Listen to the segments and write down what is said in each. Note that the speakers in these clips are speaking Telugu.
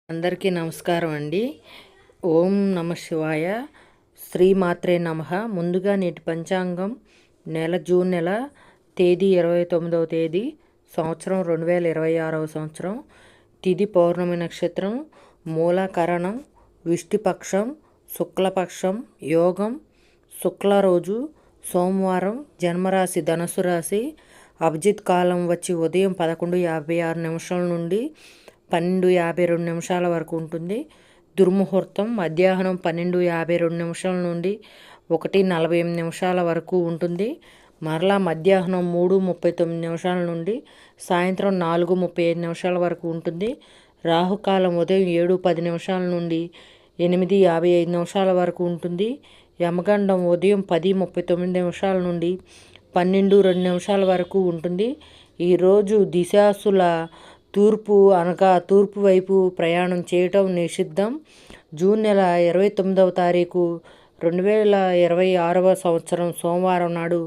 అందరికీ నమస్కారం అండి. ఓం నమ శివాయ. శ్రీమాత్రే నమః. ముందుగా నేటి పంచాంగం జూన్ నెల తేదీ 29వ తేదీ, సంవత్సరం 2026వ సంవత్సరం. తిథి పౌర్ణమి నక్షత్రం, మూలకరణం, విష్టిపక్షం, శుక్లపక్షం, యోగం శుక్ల రోజు, సోమవారం. జన్మరాశి ధనుసు రాశి. అభిజిత్ కాలం వచ్చి ఉదయం 11:56 నుండి 12:52 వరకు ఉంటుంది. దుర్ముహూర్తం మధ్యాహ్నం 12:52 నుండి 1:48 వరకు ఉంటుంది. మరలా మధ్యాహ్నం 3:39 నుండి సాయంత్రం 4:35 వరకు ఉంటుంది. రాహుకాలం ఉదయం 7:10 నుండి 8:55 వరకు ఉంటుంది. యమగండం ఉదయం 10:39 నుండి 12:02 వరకు ఉంటుంది. ఈరోజు దిశాసుల తూర్పు అనగా తూర్పు వైపు ప్రయాణం చేయటం నిషిద్ధం. జూన్ నెల 29వ తారీఖు 2026వ సంవత్సరం సోమవారం నాడు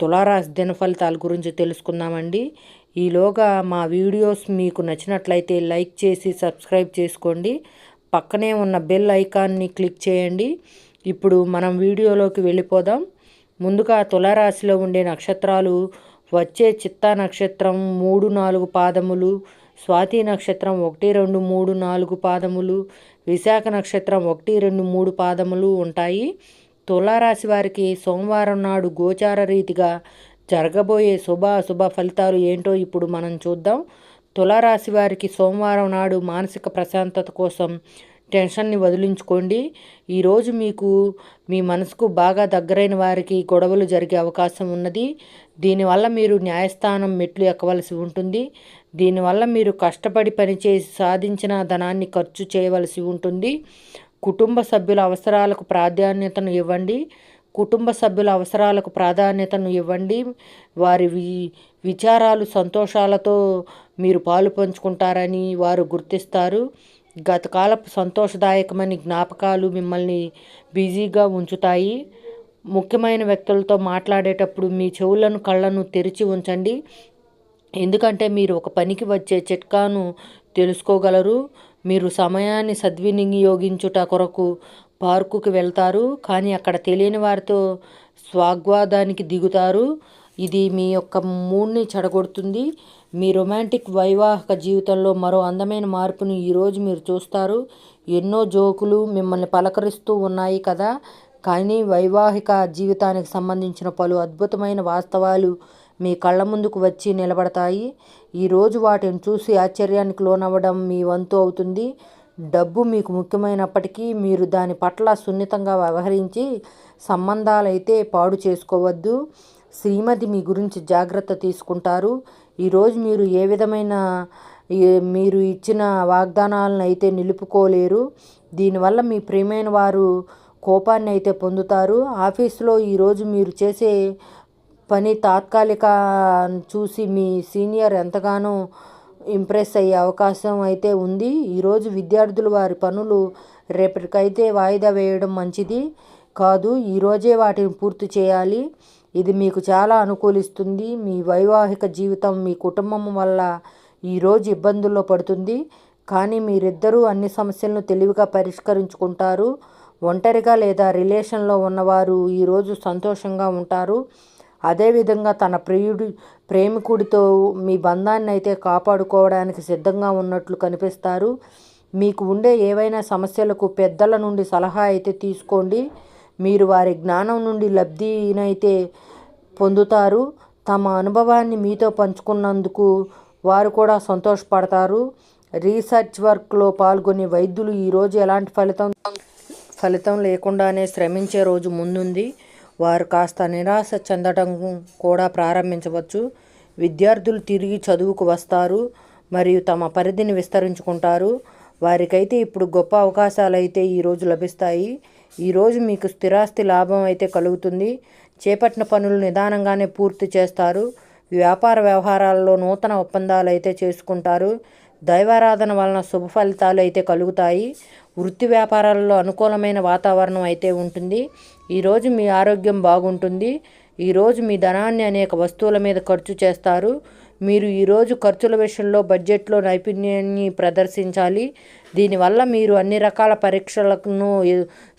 తులారాశి దిన ఫలితాల గురించి తెలుసుకుందామండి. ఈలోగా మా వీడియోస్ మీకు నచ్చినట్లయితే లైక్ చేసి సబ్స్క్రైబ్ చేసుకోండి. పక్కనే ఉన్న బెల్ ఐకాన్ని క్లిక్ చేయండి. ఇప్పుడు మనం వీడియోలోకి వెళ్ళిపోదాం. ముందుగా తులారాశిలో ఉండే నక్షత్రాలు వచ్చే చిత్తా నక్షత్రం 3-4 పాదములు, స్వాతి నక్షత్రం 1-2-3-4 పాదములు, విశాఖ నక్షత్రం 1-2-3 పాదములు ఉంటాయి. తులారాశి వారికి సోమవారం నాడు గోచార రీతిగా జరగబోయే శుభ ఫలితాలు ఏంటో ఇప్పుడు మనం చూద్దాం. తులారాశి వారికి సోమవారం నాడు మానసిక ప్రశాంతత కోసం టెన్షన్ని వదిలించుకోండి. ఈరోజు మీకు మీ మనసుకు బాగా దగ్గరైన వారికి గొడవలు జరిగే అవకాశం ఉన్నది. దీనివల్ల మీరు న్యాయస్థానం మెట్లు ఎక్కవలసి ఉంటుంది. దీనివల్ల మీరు కష్టపడి పనిచేసి సాధించిన ధనాన్ని ఖర్చు చేయవలసి ఉంటుంది. కుటుంబ సభ్యుల అవసరాలకు ప్రాధాన్యతను ఇవ్వండి. వారి విచారాలు సంతోషాలతో మీరు పాలు పంచుకుంటారని వారు గుర్తిస్తారు. గతకాలపు సంతోషదాయకమైన జ్ఞాపకాలు మిమ్మల్ని బిజీగా ఉంచుతాయి. ముఖ్యమైన వ్యక్తులతో మాట్లాడేటప్పుడు మీ చెవులను కళ్ళను తెరిచి ఉంచండి. ఎందుకంటే మీరు ఒక పనికి వచ్చే చిట్కాను తెలుసుకోగలరు. మీరు సమయాన్ని సద్వినియోగించుట కొరకు పార్కుకి వెళ్తారు, కానీ అక్కడ తెలియని వారితో స్వాగ్వాదానికి దిగుతారు. ఇది మీ యొక్క మూడ్ని చెడగొడుతుంది. మీ రొమాంటిక్ వైవాహిక జీవితంలో మరో అందమైన మార్పును ఈరోజు మీరు చూస్తారు. ఎన్నో జోకులు మిమ్మల్ని పలకరిస్తూ ఉన్నాయి కదా, కానీ వైవాహిక జీవితానికి సంబంధించిన పలు అద్భుతమైన వాస్తవాలు మీ కళ్ళ ముందుకు వచ్చి నిలబడతాయి. ఈరోజు వాటిని చూసి ఆశ్చర్యానికి లోనవ్వడం మీ వంతు అవుతుంది. డబ్బు మీకు ముఖ్యమైనప్పటికీ మీరు దాని పట్ల సున్నితంగా వ్యవహరించి సంబంధాలైతే పాడు చేసుకోవద్దు. శ్రీమతి మీ గురించి జాగ్రత్త తీసుకుంటారు. ఈరోజు మీరు ఇచ్చిన వాగ్దానాలను అయితే నిలుపుకోలేరు. దీనివల్ల మీ ప్రియమైన వారు కోపాన్ని అయితే పొందుతారు. ఆఫీసులో ఈరోజు మీరు చేసే పని తాత్కాలిక చూసి మీ సీనియర్ ఎంతగానో ఇంప్రెస్ అయ్యే అవకాశం అయితే ఉంది. ఈరోజు విద్యార్థులు వారి పనులు రేపటికైతే వాయిదా వేయడం మంచిది కాదు. ఈరోజే వాటిని పూర్తి చేయాలి. ఇది మీకు చాలా అనుకూలిస్తుంది. మీ వైవాహిక జీవితం మీ కుటుంబం వల్ల ఈరోజు ఇబ్బందుల్లో పడుతుంది, కానీ మీరిద్దరూ అన్ని సమస్యలను తెలివిగా పరిష్కరించుకుంటారు. ఒంటరిగా లేదా రిలేషన్లో ఉన్నవారు ఈరోజు సంతోషంగా ఉంటారు. అదేవిధంగా తన ప్రేమికుడితో మీ బంధాన్ని అయితే కాపాడుకోవడానికి సిద్ధంగా ఉన్నట్లు కనిపిస్తారు. మీకు ఉండే ఏవైనా సమస్యలకు పెద్దల నుండి సలహా అయితే తీసుకోండి. మీరు వారి జ్ఞానం నుండి లబ్ధినైతే పొందుతారు. తమ అనుభవాన్ని మీతో పంచుకున్నందుకు వారు కూడా సంతోషపడతారు. రీసెర్చ్ వర్క్లో పాల్గొనే వైద్యులు ఈరోజు ఎలాంటి ఫలితం లేకుండానే శ్రమించే రోజు ముందుంది. వారు కాస్త నిరాశ చెందడం కూడా ప్రారంభించవచ్చు. విద్యార్థులు తిరిగి చదువుకు వస్తారు మరియు తమ పరిధిని విస్తరించుకుంటారు. వారికైతే ఇప్పుడు గొప్ప అవకాశాలు అయితే ఈరోజు లభిస్తాయి. ఈరోజు మీకు స్థిరాస్తి లాభం అయితే కలుగుతుంది. చేపట్టిన పనులు నిదానంగానే పూర్తి చేస్తారు. వ్యాపార వ్యవహారాల్లో నూతన ఒప్పందాలు అయితే చేసుకుంటారు. దైవారాధన వలన శుభ ఫలితాలు అయితే కలుగుతాయి. వృత్తి వ్యాపారాల్లో అనుకూలమైన వాతావరణం అయితే ఉంటుంది. ఈరోజు మీ ఆరోగ్యం బాగుంటుంది. ఈరోజు మీ ధనాన్ని అనేక వస్తువుల మీద ఖర్చు చేస్తారు. మీరు ఈరోజు ఖర్చుల విషయంలో బడ్జెట్లో నైపుణ్యాన్ని ప్రదర్శించాలి. దీనివల్ల మీరు అన్ని రకాల పరీక్షలను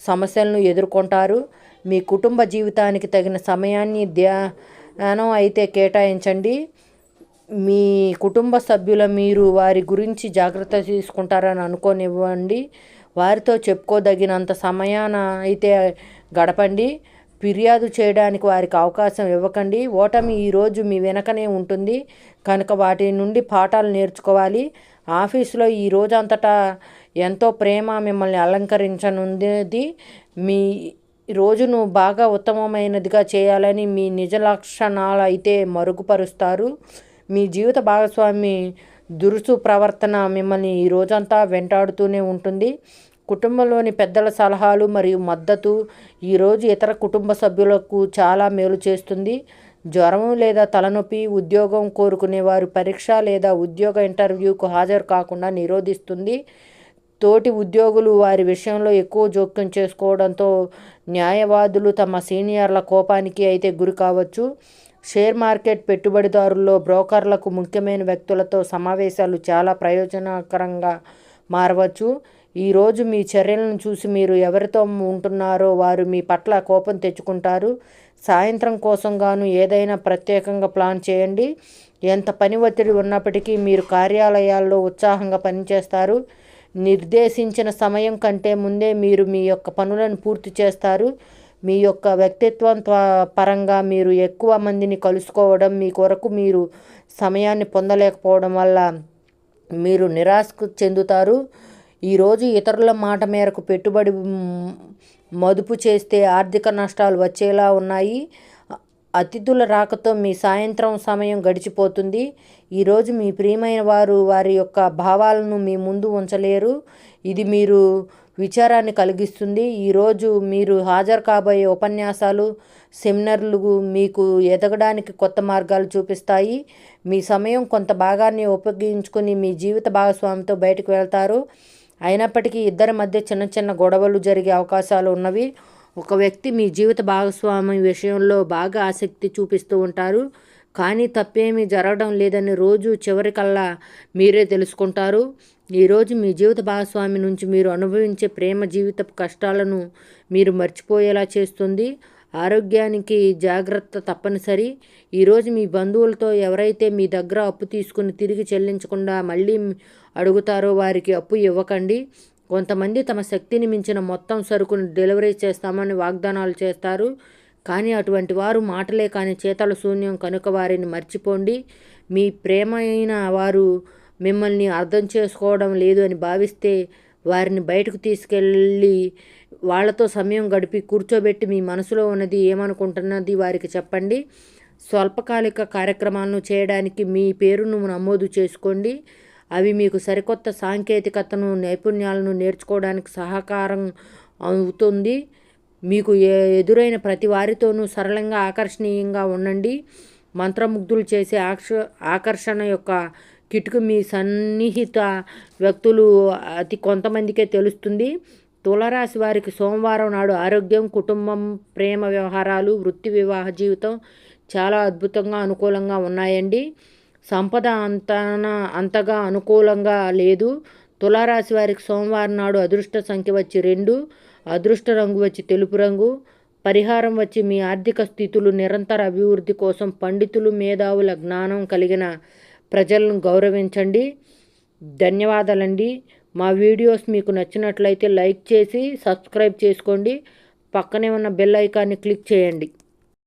సమస్యలను ఎదుర్కొంటారు. మీ కుటుంబ జీవితానికి తగిన సమయాన్ని ధ్యానం అయితే కేటాయించండి. మీ కుటుంబ సభ్యుల మీరు వారి గురించి జాగ్రత్త తీసుకుంటారని అనుకోనివ్వండి. వారితో చెప్పుకోదగినంత సమయాన అయితే గడపండి. ఫిర్యాదు చేయడానికి వారికి అవకాశం ఇవ్వకండి. ఓటమి ఈరోజు మీ వెనకనే ఉంటుంది కనుక వాటి నుండి పాఠాలు నేర్చుకోవాలి. ఆఫీసులో ఈ రోజంతటా ఎంతో ప్రేమ మిమ్మల్ని అలంకరించనుంది. మీ రోజును బాగా ఉత్తమమైనదిగా చేయాలని మీ నిజ లక్షణాలు అయితే మరుగుపరుస్తారు. మీ జీవిత భాగస్వామి దురుసు ప్రవర్తన మిమ్మల్ని ఈ రోజంతా వెంటాడుతూనే ఉంటుంది. కుటుంబంలోని పెద్దల సలహాలు మరియు మద్దతు ఈరోజు ఇతర కుటుంబ సభ్యులకు చాలా మేలు చేస్తుంది. జ్వరం లేదా తలనొప్పి ఉద్యోగం కోరుకునే వారు పరీక్ష లేదా ఉద్యోగ ఇంటర్వ్యూకు హాజరు కాకుండా నిరోధిస్తుంది. తోటి ఉద్యోగులు వారి విషయంలో ఎక్కువ జోక్యం చేసుకోవడంతో న్యాయవాదులు తమ సీనియర్ల కోపానికి అయితే గురి కావచ్చు. షేర్ మార్కెట్ పెట్టుబడిదారుల్లో బ్రోకర్లకు ముఖ్యమైన వ్యక్తులతో సమావేశాలు చాలా ప్రయోజనకరంగా మారవచ్చు. ఈరోజు మీ చర్యలను చూసి మీరు ఎవరితో ఉంటున్నారో వారు మీ పట్ల కోపం తెచ్చుకుంటారు. సాయంత్రం కోసం గాను ఏదైనా ప్రత్యేకంగా ప్లాన్ చేయండి. ఎంత పని ఒత్తిడి ఉన్నప్పటికీ మీరు కార్యాలయాల్లో ఉత్సాహంగా పనిచేస్తారు. నిర్దేశించిన సమయం కంటే ముందే మీరు మీ యొక్క పనులను పూర్తి చేస్తారు. మీ యొక్క వ్యక్తిత్వం పరంగా మీరు ఎక్కువ మందిని కలుసుకోవడం, మీ కొరకు మీరు సమయాన్ని పొందలేకపోవడం వల్ల మీరు నిరాశకు చెందుతారు. ఈరోజు ఇతరుల మాట మేరకు పెట్టుబడి మదుపు చేస్తే ఆర్థిక నష్టాలు వచ్చేలా ఉన్నాయి. అతిథుల రాకతో మీ సాయంత్రం సమయం గడిచిపోతుంది. ఈరోజు మీ ప్రియమైన వారు వారి యొక్క భావాలను మీ ముందు ఉంచలేరు. ఇది మీరు విచారాన్ని కలిగిస్తుంది. ఈరోజు మీరు హాజరు కాబోయే ఉపన్యాసాలు, సెమినార్లు మీకు ఎదగడానికి కొత్త మార్గాలు చూపిస్తాయి. మీ సమయం కొంత భాగాన్ని ఉపయోగించుకొని మీ జీవిత భాగస్వామితో బయటకు వెళ్తారు. అయినప్పటికీ ఇద్దరి మధ్య చిన్న చిన్న గొడవలు జరిగే అవకాశాలు ఉన్నవి. ఒక వ్యక్తి మీ జీవిత భాగస్వామి విషయంలో బాగా ఆసక్తి చూపిస్తూ ఉంటారు, కానీ తప్పేమీ జరగడం లేదని రోజు చివరికల్లా మీరే తెలుసుకుంటారు. ఈరోజు మీ జీవిత భాగస్వామి నుంచి మీరు అనుభవించే ప్రేమ జీవితపు కష్టాలను మీరు మర్చిపోయేలా చేస్తుంది. ఆరోగ్యానికి జాగ్రత్త తప్పనిసరి. ఈరోజు మీ బంధువులతో ఎవరైతే మీ దగ్గర అప్పు తీసుకుని తిరిగి చెల్లించకుండా మళ్ళీ అడుగుతారో వారికి అప్పు ఇవ్వకండి. కొంతమంది తమ శక్తిని మించిన మొత్తం సరుకును డెలివరీ చేస్తామని వాగ్దానాలు చేస్తారు, కానీ అటువంటి వారు మాటలే కానీ చేతల శూన్యం కనుక వారిని మర్చిపోండి. మీ ప్రేమైన వారు మిమ్మల్ని అర్థం చేసుకోవడం లేదు అని భావిస్తే వారిని బయటకు తీసుకెళ్ళి వాళ్ళతో సమయం గడిపి కూర్చోబెట్టి మీ మనసులో ఉన్నది ఏమనుకుంటున్నది వారికి చెప్పండి. స్వల్పకాలిక కార్యక్రమాలను చేయడానికి మీ పేరును నమోదు చేసుకోండి. అవి మీకు సరికొత్త సాంకేతికతను నైపుణ్యాలను నేర్చుకోవడానికి సహకారం అవుతుంది. మీకు ఎదురైన ప్రతి వారితోనూ సరళంగా ఆకర్షణీయంగా ఉండండి. మంత్రముగ్ధులు చేసే ఆకర్షణ యొక్క కిటుకు మీ సన్నిహిత వ్యక్తులు అతి కొంతమందికే తెలుస్తుంది. తులారాశి వారికి సోమవారం నాడు ఆరోగ్యం, కుటుంబం, ప్రేమ వ్యవహారాలు, వృత్తి, వివాహ జీవితం చాలా అద్భుతంగా అనుకూలంగా ఉన్నాయండి. సంపద అంతగా అనుకూలంగా లేదు. తులారాశి వారికి సోమవారం నాడు అదృష్ట సంఖ్య వచ్చి 2, అదృష్ట రంగు వచ్చి తెలుపు రంగు. పరిహారం వచ్చి మీ ఆర్థిక స్థితులు నిరంతర అభివృద్ధి కోసం పండితులు, మేధావుల జ్ఞానం కలిగిన ప్రజలను గౌరవించండి. ధన్యవాదాలండి. మా వీడియోస్ మీకు నచ్చినట్లయితే లైక్ చేసి సబ్స్క్రైబ్ చేసుకోండి. పక్కనే ఉన్న బెల్ ఐకాన్ని క్లిక్ చేయండి.